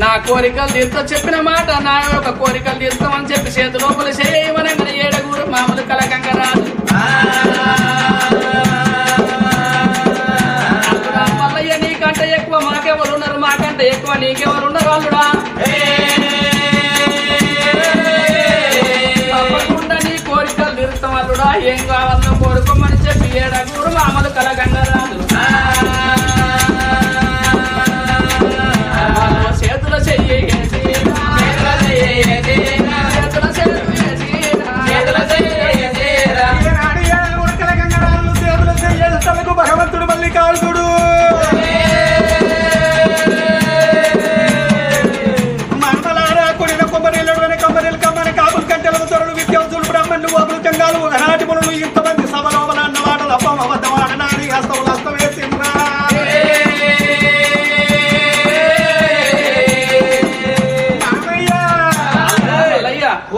నా కోరికలు తీర్చో చెప్పిన మాట నా యొక్క కోరికలు తీర్చామని చెప్పి చేతి లోపల చేయమని ఏడుగురు మామూలు కలకంగా రాదు మల్లయ్య నీకంటే ఎక్కువ మాకెవరు ఉన్నారు మాకంటే ఎక్కువ నీకెవరు ఉన్నారు వాళ్ళుడా తప్పకుండా నీ కోరికలు తీరుస్తాం వాళ్ళుడా ఏం కావాలో కోరుకోమని చెప్పి ఏడుగురు మామూలు కలకంగా రాదు చేతుల చెయ్యి భగవంతుడు మల్లికార్జునుడు మండలారా కొడిన కొమ్మరిలోని కొమ్మరిలు కమ్మని కాపులు కంటెలకు తొరలు విద్యార్థులు బ్రాహ్మణులు అబులు చంగాలు ఒకనాటి మునులు ఇంతమంది సభలోపల అన్నవాటలు అప్పం అబద్ధమాడనాని హస్తములు హస్తవేసింద్రా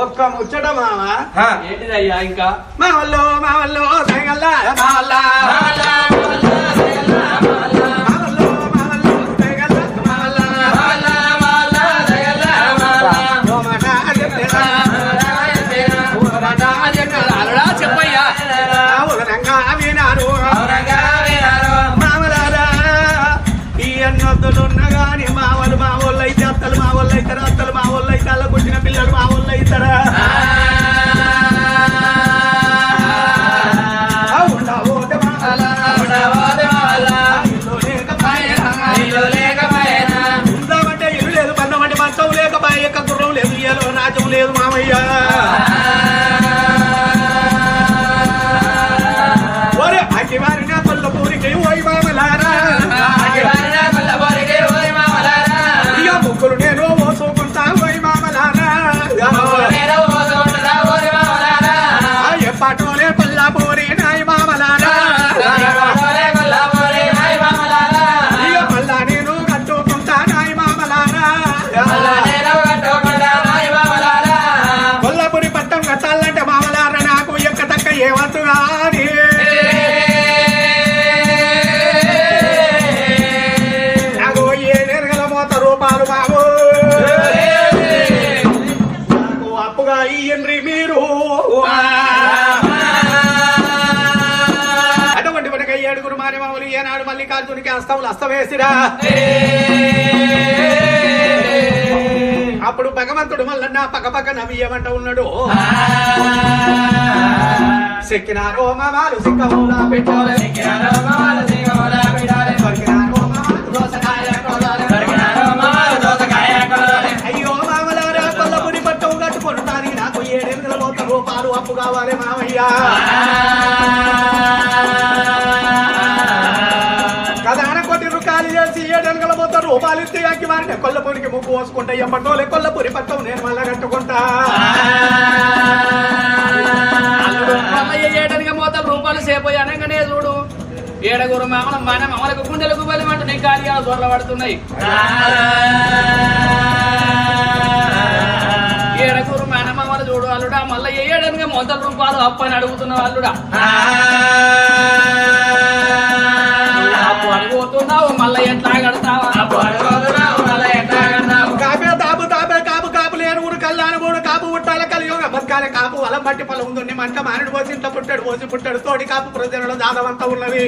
ఒక్క ముచ్చట మామ ఏంటిదయ్యా ఇంకా మా వాళ్ళు సైగల్లా చెప్పయ్యా వినారు మామలారా ఈ అన్నొద్దులున్న గాని మామలు మా వాళ్ళు అయితే అత్తలు మా వాళ్ళు అవుతారు అత్తలు మా వాళ్ళు అయితే అల్ల పుట్టిన పిల్లలు మా వాళ్ళు అవుతారా ఉందామంటే ఇల్లు లేదు పన్నమంటే మంచం లేకపాయ యొక్క గుర్రం లేదు ఏలో రాజ్యం లేదు మామయ్య ఒరే అగ్గివారిన కొల్లపూరికి ఓయి మామలారా ఇక ముగ్గురు నేను మోసుకుంటా ఓయి మామలారా ఎప్పటోలే పల్లాపూరి నాయి మామలారా ఇక మళ్ళా నేను కట్టుకుంటా నాయి మామలారా కొల్లాపూరి పట్టం కట్టాలంటే మామలారా నాకు ఎక్క తక్క ఏవద్దు కానీ నాకు రూపాయలు బాబు నాకు అప్పుగా ఇయ్యండ్రి మీరు అటువంటి మనకి ఏడుగురు మారి మామూలు ఏనాడు మల్లికార్జునికి అస్తములు అస్తవేసిరా అప్పుడు భగవంతుడు మల్లన్న పక్క నవ్వియమంట ఉన్నాడు సెక్కినారో మామాలు సిక్కమూలా పెట్టాలి అయ్యో మామలారా కొల్లపురి పట్టం కట్టుకుంటాని నాకు 7 రూపాయలు అప్పు కావాలి మామయ్యా కదాన కొట్టి రుకాలు చేసి 7 రూపాయలు ఇస్తే అక్కి వారిని కొల్లపురికి ముగ్గు పోసుకుంటా ఎప్పటోలే కొల్లపురి పట్టం నేను మళ్ళా కట్టుకుంటా 7 రూపాయలు సేపు అనగానే చూడు ఏడుగురు మామల మన మామలకు గుండెలకు బలిమంటూ నీ కార్యాలు దొరల పడుతున్నాయి ఏడుగురు మన మామలు చూడు అల్లుడా మళ్ళీ 7 రూపాయలు అప్పు అని అడుగుతున్న అల్లుడా అప్పు అడుగుతున్నావు మళ్ళీ ఎట్లా కడతావు అప్పు అడుగుతున్నావు మళ్ళీ ఎట్లా కడతావు కాపు లేని ఊరు కల్లాను కూడా కాపు పుట్టాల కలియోగ బతకాల కాపు వలం బట్టి పొలం ఉంది మంట మానుడు పోసి ఇంత పుట్టాడు తోడి కాపు ప్రజలలో దాదవంతా ఉన్నది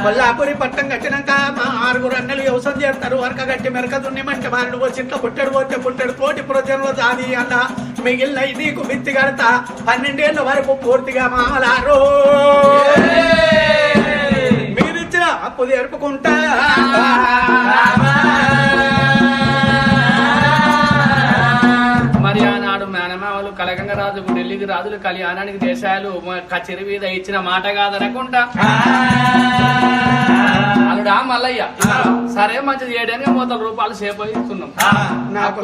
కొల్లాపురి పట్టం కట్టినాక మా 6 అన్నలు వ్యవసాయం చేస్తారు వరక గట్టి మెరక దున్ని మంట మానుడు పోసి ఇంత పుట్టాడు తోటి ప్రజలలో దాది అన్న మిగిలిన నీకు మిత్తి కడతా 12 ఏళ్ళ వరకు పూర్తిగా మామలారు మీరిచ్చిన అప్పు జరుపుకుంటా మరి ఆనాడు మేనమామలు కలకంగ రాజుకు ఢిల్లీకి రాజులు కళ్యాణానికి దేశాలు కచేరి మీద ఇచ్చిన మాట కాదనకుండా అల్లుడా మల్లయ్య సరే మంచిది 7 రూపాయలు సేపు ఇస్తున్నాం నాకు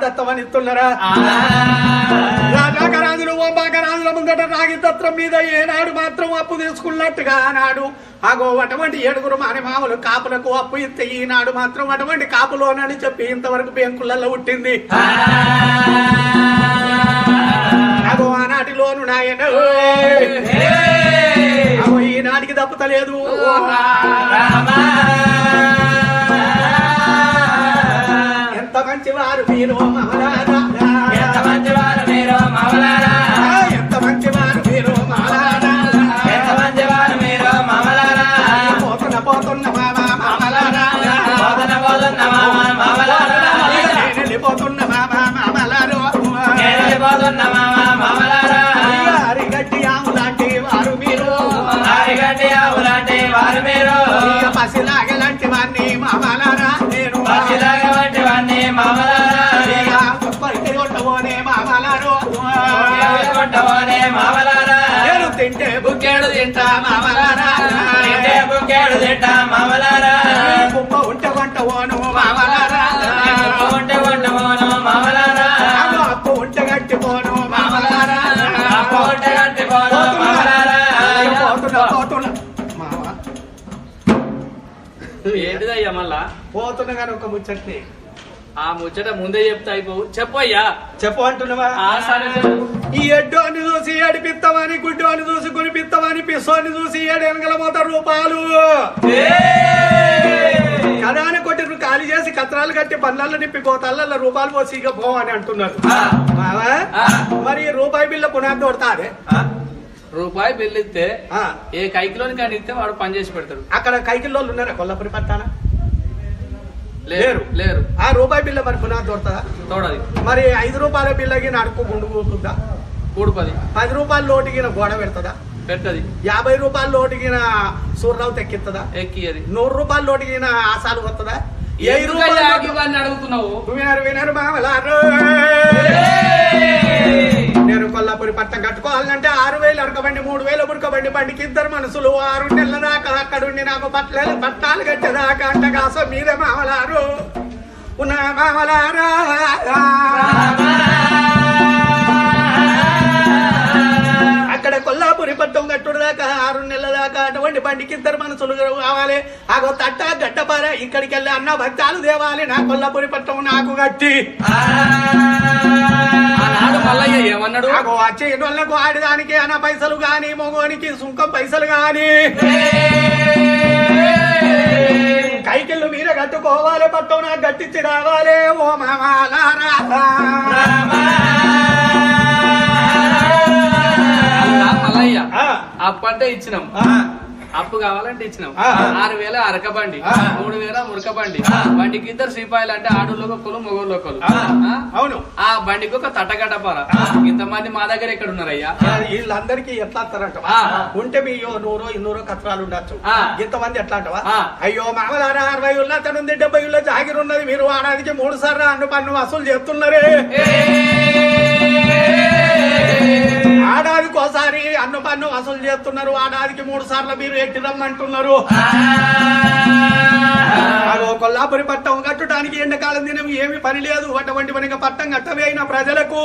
దత్తమని ఇస్తున్నారా రాజాకరాజులు ఓంబాకరాజుల ముందట రాగి దత్తం మీద ఏనాడు మాత్రం అప్పు తీసుకున్నట్టుగా ఆనాడు అగో అటువంటి 7 మాని మామూలు కాపులకు అప్పు ఇస్తే ఈనాడు మాత్రం అటువంటి కాపులోనని చెప్పి ఇంతవరకు బ్యాంకులలో పుట్టింది అగో ఆనాటి లోను నాయన ఈనాటికి వానికి తప్పుతలేదు ఎంత మంచివారు మీరు మమలారా ఎంత మంచివారు మీరు మమలారా ఎంత మంచివారు మీరు మమలారా ఎంత మంచివారు మీరు మమలారా పోతున్న మామ మమలారా పోతున్న మామ మమలారా వెళ్ళిపోతున్న మామ మమలారు వెళ్ళిపోతున్న మామ మమలారా అరిగట్టి ఆవు లాంటి వారు మీరు అరిగట్టి ఆవు లాంటి వారు మీరు పసిలాగలాంటి వారిని మమలారా నేను పసిలాగా వంటి వారిని మమలారా కొట్టబోనే మమలారు కొట్టబోనే మమలారా నేను తింటే బుక్కేడు తింటా మమలారా తింటే బుక్కేడు తింటా మమలారా కుప్ప ఉంటే కొంటబోను మమలారా ఉంటే కొంటబోను మమలారా అప్పు ఉంటే కట్టిపోను మమలారా ఉంటే కట్టిపోను మమలారా పోతున్నా మామ ఏంటిదయ్యా మళ్ళా పోతున్నా కానీ ఒక ముచ్చట్ని ఆ ముచ్చట ముందే చెప్తా అయిపోవు చెప్పయ్యా చెప్పు అంటున్నావా ఆ సరే చెప్పు. ఈ ఎడ్డోని చూసి ఏడిపిస్తామని గుడ్డోని చూసి గురిపిస్తామని పిసోని చూసి ఏడెనగల రూపాయలు కదాని కొట్టి ఖాళీ చేసి కత్రాలు కట్టి బండ్లలో నిప్పి గోతాల రూపాయలు పోసి ఇక పో అని అంటున్నారు మావా మరి రూపాయి బిల్ల పునాది కొడతా అదే రూపాయి బిల్లు ఇస్తే ఏ కైకిలోని కానీ ఇస్తే వాడు పని చేసి పెడతాడు అక్కడ కైకిల్లో ఉన్నారా కొల్లపురి పట్టాన లేరు లేరు ఆ రూపాయి బిల్ల మరి పునాది దొరుకుతుందా తోడది మరి 5 రూపాయల బిల్లకి నడుపు గుండు కూతుందా కూడుపది 10 రూపాయల లోటికిన గోడ పెడతదా పెట్టది 50 రూపాయల లోటికిన సూర్రావు తెక్కిస్తుందా ఎక్కి అది 100 రూపాయల లోటికిన ఆసాలు వస్తుందా 10 ఎందుకయ్యా రూపాయలు ఇవన్నీ అడుగుతున్నావు వినరు మామలారు నేను కొల్లాపురి పట్టం కట్టుకోవాలంటే 6,000 అరకబండి 3,000 ఉడకబండి బండికి 2 మనుషులు 6 నెలల దాకా అక్కడుండి నాకు పట్టాలు కట్టేదాకా అంట కాసం మీదే మామలారు ఉన్న మామలారా అక్కడ కొల్లాపురి పట్టం కట్టుడు దాకా 6 నెలల దాకా అటువంటి బండికి 2 మనుషులు కావాలి ఆగో తట్ట గట్టపార ఇక్కడికి వెళ్ళి అన్న భక్తాలు దేవాలి నా కొల్లాపురి పట్టం నాకు కట్టి ఆనాడు మల్లయ్య ఏమన్నాడు ఆగో వచ్చే వాళ్ళకు ఆడదానికి అన్న పైసలు గాని మగోనికి సుంకం పైసలు గాని కైకిళ్ళు మీరే కట్టుకోవాలి పట్టం నాకు గట్టించి రావాలి ఓ మామాలారా మల్లయ్య అప్పంటే ఇచ్చినాం అప్పు కావాలంటే ఇచ్చినాం 6,000 అరకబండి 3,000 మురకబండి బండికి 2 శ్రీపాయలు అంటే ఆడోళ్ళకి ఒకరు మొగోళ్ళు ఒకరు అవును ఆ బండికి ఒక తట్టగట్టపార ఇంతమంది మా దగ్గర ఎక్కడ ఉన్నారయ్యా వీళ్ళందరికీ ఎట్లా అంటారంట ఉంటే మీ 100 కత్రాలు ఉండొచ్చు ఇంతమంది ఎట్లా అంటవా అయ్యో మామలారా 60 ఉన్నా తనుంది 70 జాగిరి ఉన్నది మీరు వాడానికి 3 సార్లు అన్ను పన్ను వసూలు చేస్తున్నారే ఆడాదికోసారి అన్ను పన్ను వసూలు చేస్తున్నారు ఆడాదికి 3 సార్లు మీరు ఎట్టి రమ్మంటున్నారు కొల్లాపురి పట్టం కట్టడానికి ఎండకాలం దినం ఏమి పని లేదు అటువంటి పనిగా పట్టం కట్టవేయిన ప్రజలకు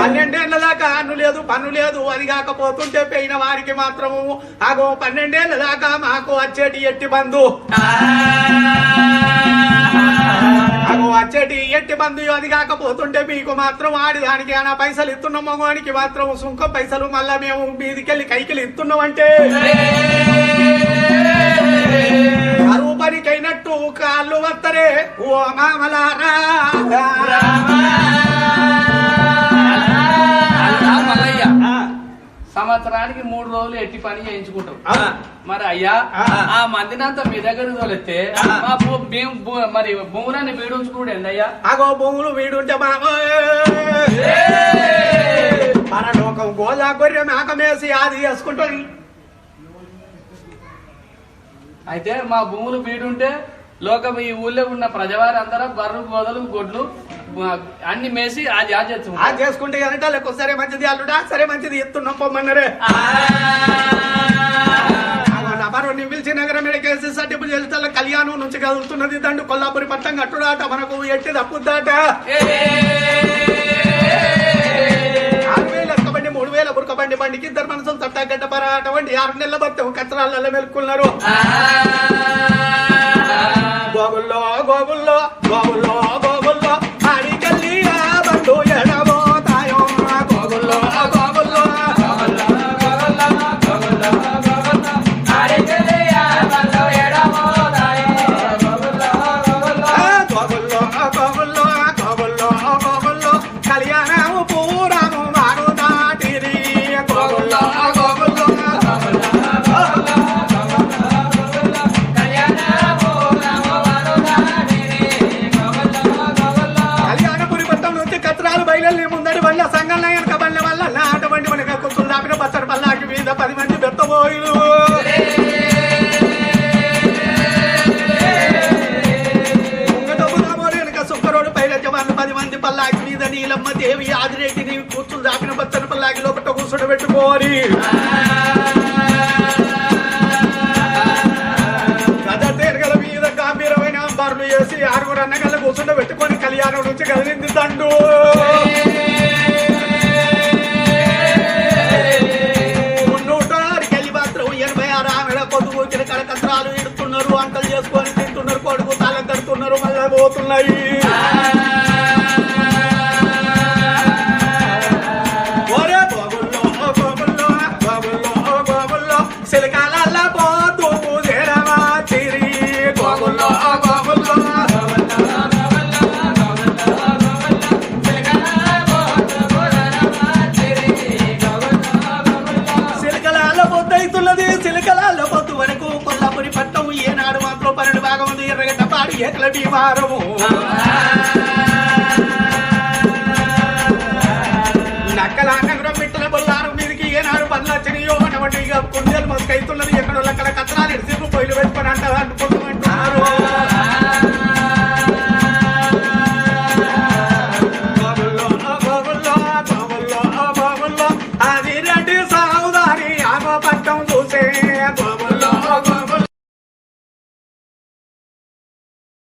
12 ఏళ్ల దాకా అన్ను లేదు పన్ను లేదు అది కాకపోతుంటే పోయిన వారికి మాత్రము 12 ఏళ్ల దాకా మాకు వచ్చేటి ఎట్టి బంధు వచ్చేటి ఎట్టి బంధు అది కాకపోతుంటే మీకు మాత్రం ఆడిదానికి అన్న పైసలు ఇస్తున్నాం మగవానికి మాత్రం సుంకం పైసలు మళ్ళా మేము మీదికెళ్ళి కైకిలు ఇస్తున్నాం అంటే అరువు పనికైనట్టు కాళ్ళు వత్తరే ఓ మామలారా మల్లయ్య సంవత్సరానికి 3 రోజులు ఎట్టి పని చేయించుకుంటాం మరి అయ్యా ఆ మందినంతా మీ దగ్గర తోలెత్తే మరి భూములన్నీ వీడుంచుకుంటే ఏందయ్యా అగో భూములు వీడుంటే మన లోకం గోదా గొర్రె మేకమేసి అది వేసుకుంటుంది అయితే మా భూములు వీడుంటే లోకం ఈ ఊళ్ళో ఉన్న ప్రజవారి అందరూ బర్రెలు గోదలు గొడ్లు అన్ని మేసి అది అది చేసుకుంటే కనుక లేకపోతే సరే మంచిది అల్లుడా సరే మంచిది ఎత్తున్నాం పొమ్మన్నరే నబరు పిలిచి నగరం ఎడకేసి సర్టిపులు వెళ్తా కళ్యాణం నుంచి కదులుతున్నది దండు కొల్లాపురి పట్టం కట్టుడాట మనకు ఎట్టి తప్పుద్దాట 6,000 అక్కబండి 3,000 బురకబండి బండికి 2 మనుషులు తట్టగడ్డ పర అటువంటి 6 నెలల బట్టం కత్రాలలో మెలుకున్నారు గోగుల్లో గోగుల్లో గోగుల్లో గోగుల్లో ఆడికెళ్ళి బండు ఎడబోతాయో గోగుల్లో గోగుల్లో కూర్చుని దాపిన పచ్చని పల్లాకి లోపల కూర్చుండ పెట్టుకోని గద తేరగల మీద గంభీరమైన అంబారులు వేసి 6 అన్నగల కూర్చుండ పెట్టుకొని కళ్యాణం నుంచి కదిలింది తండు. పొద్దు కడకత్రాలు ఇడుతున్నారు, అంటలు చేసుకొని తింటున్నారు, కొడుకు తాళం కడుతున్నారు, మళ్ళా పోతున్నాయి. ఒరే బాబుల్లో బాబుల్లో బాబుల్లో బాబుల్లో సిలకాల పోతూ జరమా తిరి బాబుల్లో బాబుల్లో సిలకలాల పొద్దైతున్నది. సిలకలాల పొద్దు వరకు కొల్లాపురి పట్టం ఏనాడు మాత్రం 12 భాగం ఉంది. ఎర్రగడ్డ పాడి ఏకల భీమారము నక్కల నగరం మిట్టల బొల్లారం మీదకి ఏనాడు పనులు వచ్చినాయో అటువంటి కుందేలు మస్కైతున్నది. ఎక్కడో అక్కడ కత్తరాలు ఇడిసి పొయ్యిలు పెట్టుకొని అంటారు అనుకుంటున్నాయి.